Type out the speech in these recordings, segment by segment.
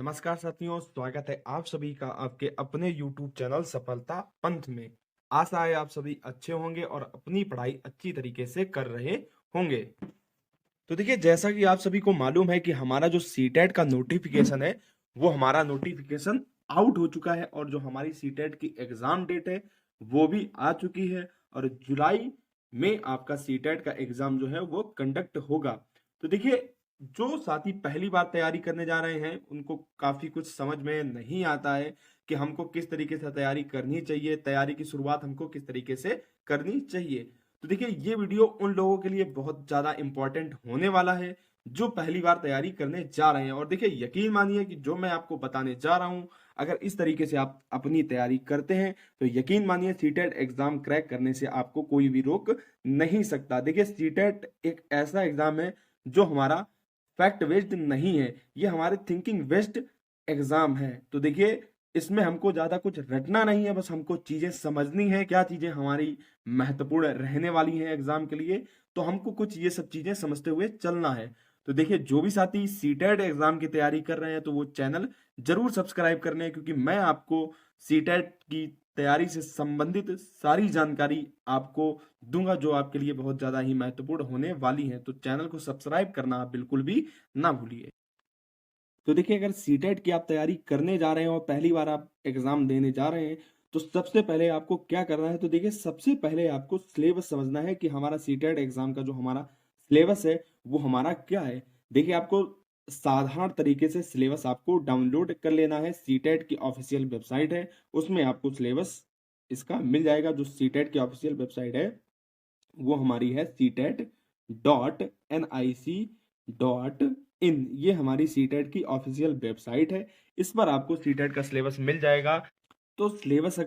नमस्कार साथियों, स्वागत है आप सभी का आपके अपने YouTube चैनल सफलता पंथ में। आशा है आप सभी अच्छे होंगे और अपनी पढ़ाई अच्छी तरीके से कर रहे होंगे। तो देखिए, जैसा कि आप सभी को मालूम है कि हमारा जो सीटेट का नोटिफिकेशन है वो हमारा नोटिफिकेशन आउट हो चुका है और जो हमारी सीटेट की एग्जाम डेट है वो भी आ चुकी है और जुलाई में आपका सीटेट का एग्जाम जो है वो कंडक्ट होगा। तो देखिए, जो साथी पहली बार तैयारी करने जा रहे हैं उनको काफी कुछ समझ में नहीं आता है कि हमको किस तरीके से तैयारी करनी चाहिए, तैयारी की शुरुआत हमको किस तरीके से करनी चाहिए। तो देखिए, ये वीडियो उन लोगों के लिए बहुत ज्यादा इंपॉर्टेंट होने वाला है जो पहली बार तैयारी करने जा रहे हैं। और देखिए, यकीन मानिए कि जो मैं आपको बताने जा रहा हूं, अगर इस तरीके से आप अपनी तैयारी करते हैं तो यकीन मानिए सीटेट एग्जाम क्रैक करने से आपको कोई भी रोक नहीं सकता। देखिए, सीटेट एक ऐसा एग्जाम है जो हमारा फैक्ट बेस्ड नहीं है, ये हमारे थिंकिंग बेस्ड एग्जाम है। तो देखिए, इसमें हमको ज्यादा कुछ रटना नहीं है, बस हमको चीजें समझनी है, क्या चीजें हमारी महत्वपूर्ण रहने वाली हैं एग्जाम के लिए। तो हमको कुछ ये सब चीजें समझते हुए चलना है। तो देखिए, जो भी साथी सीटेट एग्जाम की तैयारी कर रहे हैं तो वो चैनल जरूर सब्सक्राइब कर लें, क्योंकि मैं आपको सीटेट की तैयारी से संबंधित सारी जानकारी आपको दूंगा जो आपके लिए बहुत ज्यादा ही महत्वपूर्ण होने वाली है। तो चैनल को सब्सक्राइब करना आप बिल्कुल भी ना भूलिए। तो देखिए, अगर सीटेट की आप तैयारी करने जा रहे हैं और पहली बार आप एग्जाम देने जा रहे हैं तो सबसे पहले आपको क्या करना है। तो देखिए, सबसे पहले आपको सिलेबस समझना है कि हमारा सीटेट एग्जाम का जो हमारा सिलेबस है वो हमारा क्या है। देखिए, आपको साधारण तरीके से सिलेबस आपको डाउनलोड कर लेना है। सीटेट की ऑफिशियल वेबसाइट है, उसमें आपको सिलेबस इसका मिल जाएगा। जो सीटेट की ऑफिशियल वेबसाइट है वो हमारी है CTET.nic.in। ये हमारी सीटेट की ऑफिशियल वेबसाइट है, इस पर आपको सीटेट का सिलेबस मिल जाएगा। तो सिलेबस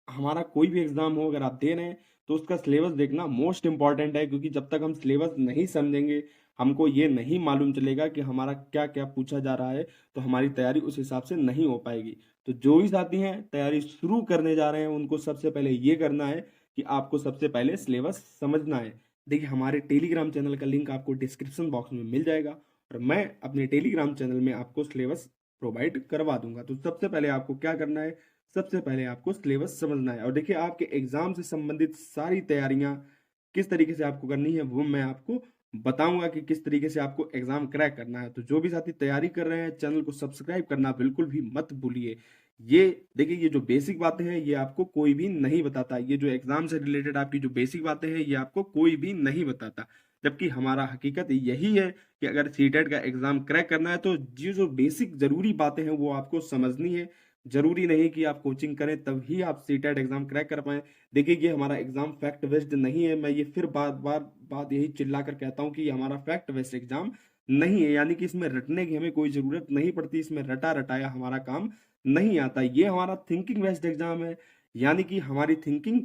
हमारा कोई भी एग्जाम हो अगर आप दे रहे हैं तो उसका सिलेबस देखना मोस्ट इंपॉर्टेंट है, क्योंकि जब तक हम सिलेबस नहीं समझेंगे, हमको ये नहीं मालूम चलेगा कि हमारा क्या क्या पूछा जा रहा है, तो हमारी तैयारी उस हिसाब से नहीं हो पाएगी। तो जो भी साथी हैं तैयारी शुरू करने जा रहे हैं उनको सबसे पहले ये करना है कि आपको सबसे पहले सिलेबस समझना है। देखिए, हमारे टेलीग्राम चैनल का लिंक आपको डिस्क्रिप्शन बॉक्स में मिल जाएगा और मैं अपने टेलीग्राम चैनल में आपको सिलेबस प्रोवाइड करवा दूंगा। तो सबसे पहले आपको क्या करना है, सबसे पहले आपको सिलेबस समझना है। और देखिए, आपके एग्जाम से संबंधित सारी तैयारियां किस तरीके से आपको करनी है वो मैं आपको बताऊंगा कि किस तरीके से आपको एग्जाम क्रैक करना है। तो जो भी साथी तैयारी कर रहे हैं चैनल को सब्सक्राइब करना बिल्कुल भी मत भूलिए। ये देखिए, ये जो बेसिक बातें हैं ये आपको कोई भी नहीं बताता। ये जो एग्जाम से रिलेटेड आपकी जो बेसिक बातें हैं ये आपको कोई भी नहीं बताता, जबकि हमारा हकीकत यही है कि अगर सीटेट का एग्जाम क्रैक करना है तो ये जो बेसिक जरूरी बातें हैं वो आपको समझनी है। जरूरी नहीं कि आप कोचिंग करें तभी आप सीटेट एग्जाम क्रैक कर पाए। देखिए, ये हमारा एग्जाम फैक्ट बेस्ड नहीं है। मैं ये फिर बार बार बात यही चिल्ला कर कहता हूँ कि ये हमारा फैक्ट बेस्ड एग्जाम नहीं है, यानी कि इसमें रटने की हमें कोई जरूरत नहीं पड़ती, इसमें रटा रटाया हमारा काम नहीं आता। ये हमारा थिंकिंग बेस्ड एग्जाम है, यानी कि हमारी थिंकिंग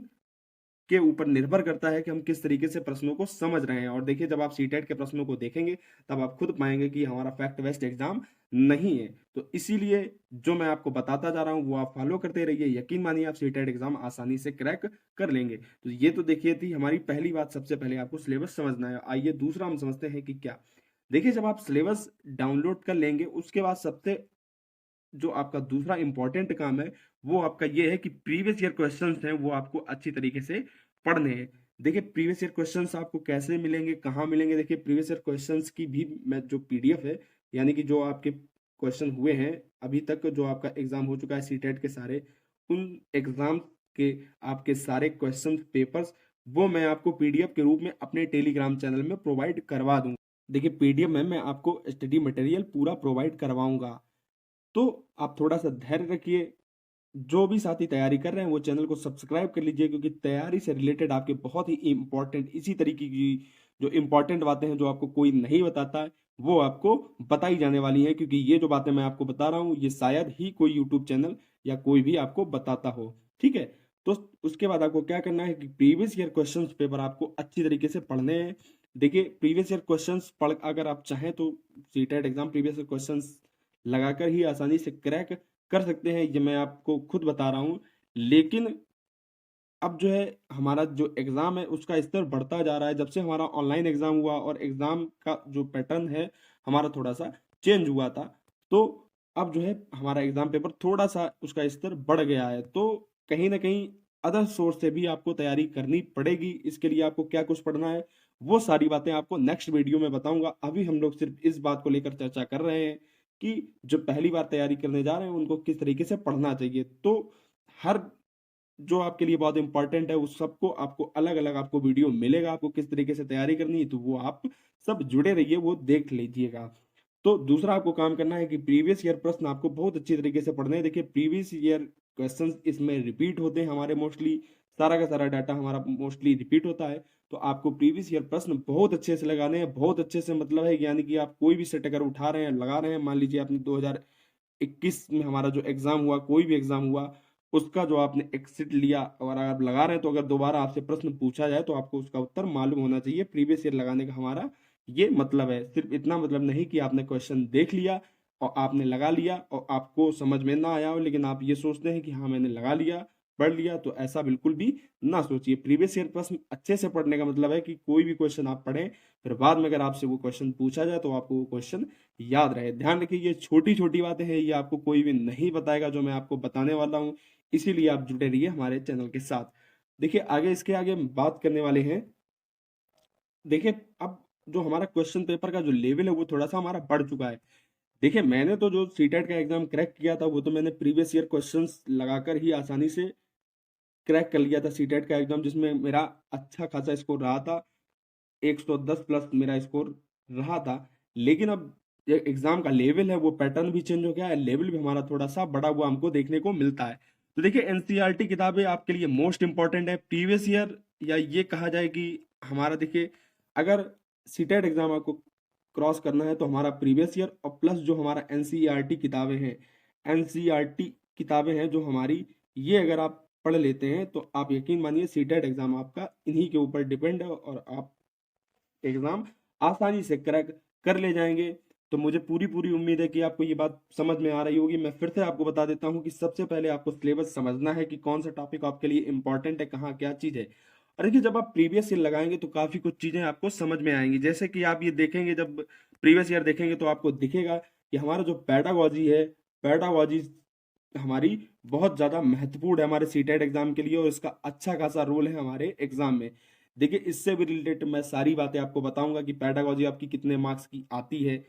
के ऊपर निर्भर करता है कि हम किस तरीके से प्रश्नों को समझ रहे हैं। और देखिए, जब आप सीटेट के प्रश्नों को देखेंगे तब आप खुद पाएंगे कि हमारा फैक्ट बेस्ड एग्जाम नहीं है। तो इसीलिए जो मैं आपको बताता जा रहा हूँ वो आप फॉलो करते रहिए, यकीन मानिए आप सीटेट एग्जाम आसानी से क्रैक कर लेंगे। तो ये तो देखिए थी हमारी पहली बात, सबसे पहले आपको सिलेबस समझना है। आइए दूसरा हम समझते हैं कि क्या। देखिए, जब आप सिलेबस डाउनलोड कर लेंगे उसके बाद सबसे जो आपका दूसरा इंपॉर्टेंट काम है वो आपका ये है कि प्रीवियस ईयर क्वेश्चंस हैं वो आपको अच्छी तरीके से पढ़ने हैं। देखिए, प्रीवियस ईयर क्वेश्चंस आपको कैसे मिलेंगे, कहाँ मिलेंगे। देखिए, प्रीवियस ईयर क्वेश्चंस की भी मैं जो पीडीएफ है, यानी कि जो आपके क्वेश्चन हुए हैं अभी तक, जो आपका एग्जाम हो चुका है सीटेट के सारे, उन एग्जाम के आपके सारे क्वेश्चन पेपर्स वो मैं आपको पीडीएफ के रूप में अपने टेलीग्राम चैनल में प्रोवाइड करवा दूंगा। देखिए, पीडीएफ में मैं आपको स्टडी मटेरियल पूरा प्रोवाइड करवाऊंगा। तो आप थोड़ा सा धैर्य रखिए। जो भी साथी तैयारी कर रहे हैं वो चैनल को सब्सक्राइब कर लीजिए, क्योंकि तैयारी से रिलेटेड आपके बहुत ही इंपॉर्टेंट इसी तरीके की जो इंपॉर्टेंट बातें हैं जो आपको कोई नहीं बताता है वो आपको बताई जाने वाली हैं। क्योंकि ये जो बातें मैं आपको बता रहा हूँ ये शायद ही कोई यूट्यूब चैनल या कोई भी आपको बताता हो। ठीक है, तो उसके बाद आपको क्या करना है कि प्रीवियस ईयर क्वेश्चन पेपर आपको अच्छी तरीके से पढ़ने हैं। देखिए, प्रीवियस ईयर क्वेश्चन पढ़ अगर आप चाहें तो CTET exam previous year question लगाकर ही आसानी से क्रैक कर सकते हैं, ये मैं आपको खुद बता रहा हूँ। लेकिन अब जो है हमारा जो एग्जाम है उसका स्तर बढ़ता जा रहा है। जब से हमारा ऑनलाइन एग्जाम हुआ और एग्जाम का जो पैटर्न है हमारा थोड़ा सा चेंज हुआ था, तो अब जो है हमारा एग्जाम पेपर थोड़ा सा उसका स्तर बढ़ गया है, तो कहीं ना कहीं अदर सोर्स से भी आपको तैयारी करनी पड़ेगी। इसके लिए आपको क्या कुछ पढ़ना है वो सारी बातें आपको नेक्स्ट वीडियो में बताऊंगा। अभी हम लोग सिर्फ इस बात को लेकर चर्चा कर रहे हैं कि जो पहली बार तैयारी करने जा रहे हैं उनको किस तरीके से पढ़ना चाहिए। तो हर जो आपके लिए बहुत इंपॉर्टेंट है उस सबको आपको अलग अलग आपको वीडियो मिलेगा, आपको किस तरीके से तैयारी करनी है, तो वो आप सब जुड़े रहिए, वो देख लीजिएगा। तो दूसरा आपको काम करना है कि प्रीवियस ईयर प्रश्न आपको बहुत अच्छी तरीके से पढ़ने हैं। देखिए प्रीवियस ईयर क्वेश्चंस इसमें रिपीट होते हैं हमारे, मोस्टली सारा का सारा डाटा हमारा मोस्टली रिपीट होता है। तो आपको प्रीवियस ईयर प्रश्न बहुत अच्छे से लगाने हैं, बहुत अच्छे से मतलब है यानी कि आप कोई भी सेट अगर उठा रहे हैं लगा रहे हैं, मान लीजिए आपने 2021 में हमारा जो एग्जाम हुआ, कोई भी एग्जाम हुआ, उसका जो आपने एक्सिट लिया और आप लगा रहे हैं, तो अगर दोबारा आपसे प्रश्न पूछा जाए तो आपको उसका उत्तर मालूम होना चाहिए। प्रीवियस ईयर लगाने का हमारा ये मतलब है, सिर्फ इतना मतलब नहीं कि आपने क्वेश्चन देख लिया और आपने लगा लिया और आपको समझ में ना आया हो लेकिन आप ये सोचते हैं कि हाँ मैंने लगा लिया, पढ़ लिया, तो ऐसा बिल्कुल भी ना सोचिए। प्रीवियस ईयर प्रश्न अच्छे से पढ़ने का मतलब है कि कोई भी क्वेश्चन आप पढ़ें, फिर बाद में अगर आपसे वो क्वेश्चन पूछा जाए तो आपको वो क्वेश्चन याद रहे। ध्यान रखिए ये छोटी छोटी बातें हैं, ये आपको कोई भी नहीं बताएगा जो मैं आपको बताने वाला हूँ, इसीलिए आप जुड़े रहिए हमारे चैनल के साथ। देखिए आगे इसके आगे हम बात करने वाले हैं। देखिए अब जो हमारा क्वेश्चन पेपर का जो लेवल है वो थोड़ा सा हमारा बढ़ चुका है। देखिए मैंने तो जो सीटेट का एग्जाम क्रैक किया था वो तो मैंने प्रीवियस ईयर क्वेश्चंस लगाकर ही आसानी से क्रैक कर लिया था सीटेट का एग्जाम, जिसमें मेरा अच्छा खासा स्कोर रहा था, 110 प्लस मेरा स्कोर रहा था। लेकिन अब ये एग्जाम का लेवल है वो पैटर्न भी चेंज हो गया है, लेवल भी हमारा थोड़ा सा बढ़ा हुआ हमको देखने को मिलता है। तो देखिए एनसीईआरटी किताबें आपके लिए मोस्ट इंपॉर्टेंट है प्रीवियस ईयर, या ये कहा जाए कि हमारा देखिए अगर सीटेट एग्जाम आपको क्रॉस करना है तो हमारा प्रीवियस ईयर और प्लस जो हमारा एनसीईआरटी किताबें हैं, एनसीईआरटी किताबें हैं जो हमारी, ये अगर आप पढ़ लेते हैं तो आप यकीन मानिए सीटेट एग्जाम आपका इन्हीं के ऊपर डिपेंड है और आप एग्जाम आसानी से क्रैक कर ले जाएंगे। तो मुझे पूरी पूरी उम्मीद है कि आपको ये बात समझ में आ रही होगी। मैं फिर से आपको बता देता हूँ कि सबसे पहले आपको सिलेबस समझना है कि कौन सा टॉपिक आपके लिए इंपॉर्टेंट है, कहाँ क्या चीज़ है। और देखिए जब आप प्रीवियस ईयर लगाएंगे तो काफ़ी कुछ चीज़ें आपको समझ में आएंगी, जैसे कि आप ये देखेंगे, जब प्रीवियस ईयर देखेंगे तो आपको दिखेगा कि हमारा जो पैडागॉजी है, पैडागॉजी हमारी बहुत ज़्यादा महत्वपूर्ण है हमारे सीटेट एग्जाम के लिए और इसका अच्छा खासा रोल है हमारे एग्जाम में। देखिए इससे भी रिलेटेड मैं सारी बातें आपको बताऊंगा कि पैडागॉजी आपकी कितने मार्क्स की आती है।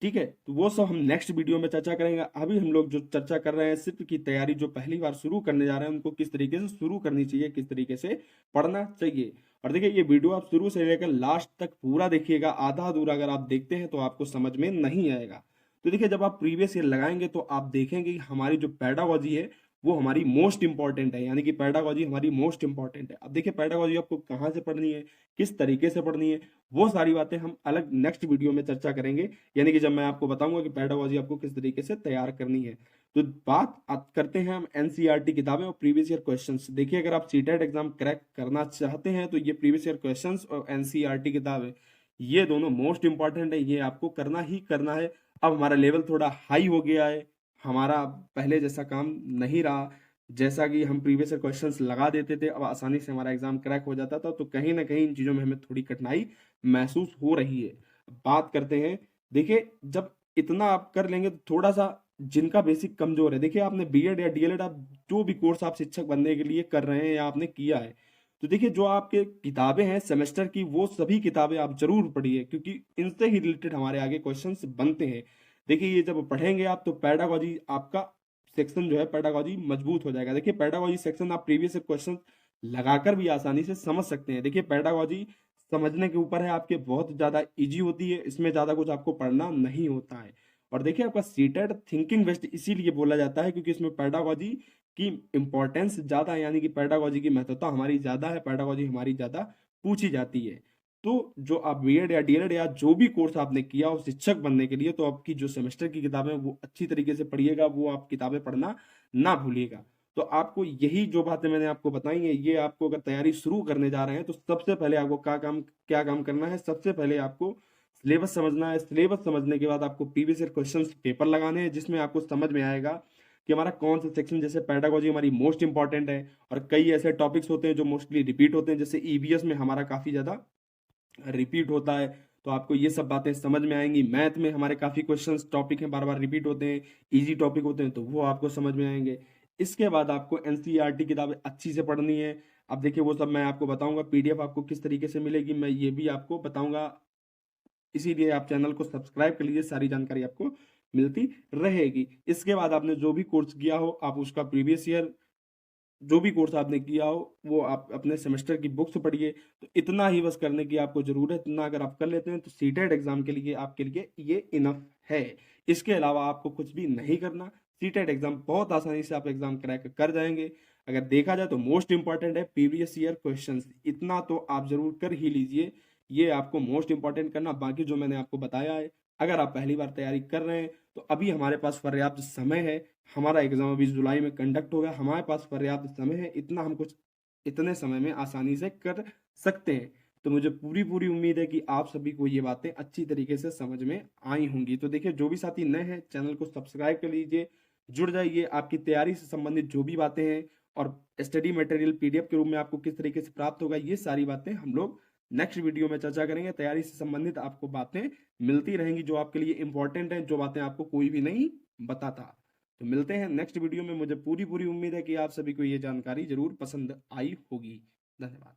ठीक है, तो वो सब हम नेक्स्ट वीडियो में चर्चा करेंगे। अभी हम लोग जो चर्चा कर रहे हैं सिर्फ की तैयारी, जो पहली बार शुरू करने जा रहे हैं उनको किस तरीके से शुरू करनी चाहिए, किस तरीके से पढ़ना चाहिए। और देखिए ये वीडियो आप शुरू से लेकर लास्ट तक पूरा देखिएगा, आधा अधूरा अगर आप देखते हैं तो आपको समझ में नहीं आएगा। तो देखिए जब आप प्रीवियस ईयर लगाएंगे तो आप देखेंगे कि हमारी जो पैडागॉजी है वो हमारी मोस्ट इंपॉर्टेंट है, यानी कि पैडागॉजी हमारी मोस्ट इंपॉर्टेंट है। अब देखिए पैडागॉजी आपको कहाँ से पढ़नी है, किस तरीके से पढ़नी है, वो सारी बातें हम अलग नेक्स्ट वीडियो में चर्चा करेंगे, यानी कि जब मैं आपको बताऊंगा कि पैडागॉजी आपको किस तरीके से तैयार करनी है। तो करते हैं हम एनसीईआरटी किताबें और प्रीवियस ईयर क्वेश्चंस। देखिए अगर आप सीटेट एग्जाम क्रैक करना चाहते हैं तो ये प्रीवियस ईयर क्वेश्चंस और एनसीईआरटी किताबें ये दोनों मोस्ट इंपॉर्टेंट है, ये आपको करना ही करना है। अब हमारा लेवल थोड़ा हाई हो गया है, हमारा पहले जैसा काम नहीं रहा, जैसा कि हम प्रीवियस ईयर क्वेश्चंस लगा देते थे अब आसानी से हमारा एग्जाम क्रैक हो जाता था, तो कहीं ना कहीं इन चीज़ों में हमें थोड़ी कठिनाई महसूस हो रही है। बात करते हैं, देखिए जब इतना आप कर लेंगे तो थोड़ा सा जिनका बेसिक कमजोर है, देखिए आपने बीएड या डीएलएड, आप जो भी कोर्स आप शिक्षक बनने के लिए कर रहे हैं या आपने किया है, तो देखिए जो आपके किताबें हैं सेमेस्टर की वो सभी किताबें आप जरूर पढ़िए, क्योंकि इनसे ही रिलेटेड हमारे आगे क्वेश्चंस बनते हैं। देखिए ये जब पढ़ेंगे आप तो पैडागॉजी आपका सेक्शन जो है पैडागॉजी मजबूत हो जाएगा। देखिए पैडागॉजी सेक्शन आप प्रीवियस क्वेश्चन लगाकर भी आसानी से समझ सकते हैं। देखिए पैडागॉजी समझने के ऊपर है आपके, बहुत ज़्यादा इजी होती है, इसमें ज़्यादा कुछ आपको पढ़ना नहीं होता है। और देखिए आपका सीटेट थिंकिंग बेस्ड इसीलिए बोला जाता है क्योंकि इसमें पैडागॉजी की इंपॉर्टेंस ज़्यादा है, यानी कि पैडागॉजी की महत्वता हमारी ज़्यादा है, पैडागॉजी हमारी ज़्यादा पूछी जाती है। तो जो आप बीएड या डीएलएड या जो भी कोर्स आपने किया हो शिक्षक बनने के लिए, तो आपकी जो सेमेस्टर की किताबें वो अच्छी तरीके से पढ़िएगा, वो आप किताबें पढ़ना ना भूलिएगा। तो आपको यही जो बातें मैंने आपको बताई है, ये आपको अगर तैयारी शुरू करने जा रहे हैं तो सबसे पहले आपको क्या काम करना है, सबसे पहले आपको सिलेबस समझना है। सिलेबस समझने के बाद आपको प्रीवियस ईयर क्वेश्चन पेपर लगाने हैं, जिसमें आपको समझ में आएगा कि हमारा कौन सा सेक्शन, जैसे पैडागॉजी हमारी मोस्ट इंपॉर्टेंट है और कई ऐसे टॉपिक्स होते हैं जो मोस्टली रिपीट होते हैं, जैसे ईवीएस में हमारा काफी ज्यादा रिपीट होता है। तो आपको ये सब बातें समझ में आएंगी। मैथ में हमारे काफ़ी क्वेश्चंस टॉपिक हैं, बार बार रिपीट होते हैं, इजी टॉपिक होते हैं, तो वो आपको समझ में आएंगे। इसके बाद आपको एनसीईआरटी किताबें अच्छी से पढ़नी है। अब देखिए वो सब मैं आपको बताऊंगा, पीडीएफ आपको किस तरीके से मिलेगी मैं ये भी आपको बताऊंगा, इसीलिए आप चैनल को सब्सक्राइब कर लीजिए, सारी जानकारी आपको मिलती रहेगी। इसके बाद आपने जो भी कोर्स किया हो आप उसका प्रीवियस ईयर जो भी कोर्स आपने किया हो वो आप अपने सेमेस्टर की बुक्स पढ़िए। तो इतना ही बस करने की आपको जरूरत है, इतना अगर आप कर लेते हैं तो सीटेट एग्जाम के लिए आपके लिए ये इनफ है। इसके अलावा आपको कुछ भी नहीं करना। सीटेट एग्जाम बहुत आसानी से आप एग्जाम क्रैक कर जाएंगे। अगर देखा जाए तो मोस्ट इंपॉर्टेंट है प्रीवियस ईयर क्वेश्चंस, इतना तो आप जरूर कर ही लीजिए। ये आपको मोस्ट इंपॉर्टेंट करना, बाकी जो मैंने आपको बताया है अगर आप पहली बार तैयारी कर रहे हैं तो अभी हमारे पास पर्याप्त समय है। हमारा एग्जाम अभी जुलाई में कंडक्ट होगा, हमारे पास पर्याप्त समय है, इतना हम कुछ इतने समय में आसानी से कर सकते हैं। तो मुझे पूरी पूरी उम्मीद है कि आप सभी को ये बातें अच्छी तरीके से समझ में आई होंगी। तो देखिए जो भी साथी नए हैं चैनल को सब्सक्राइब कर लीजिए, जुड़ जाइए। आपकी तैयारी से संबंधित जो भी बातें हैं और स्टडी मटेरियल पीडीएफ के रूप में आपको किस तरीके से प्राप्त होगा ये सारी बातें हम लोग नेक्स्ट वीडियो में चर्चा करेंगे। तैयारी से संबंधित आपको बातें मिलती रहेंगी जो आपके लिए इंपॉर्टेंट है, जो बातें आपको कोई भी नहीं बताता। तो मिलते हैं नेक्स्ट वीडियो में। मुझे पूरी पूरी उम्मीद है कि आप सभी को ये जानकारी जरूर पसंद आई होगी। धन्यवाद।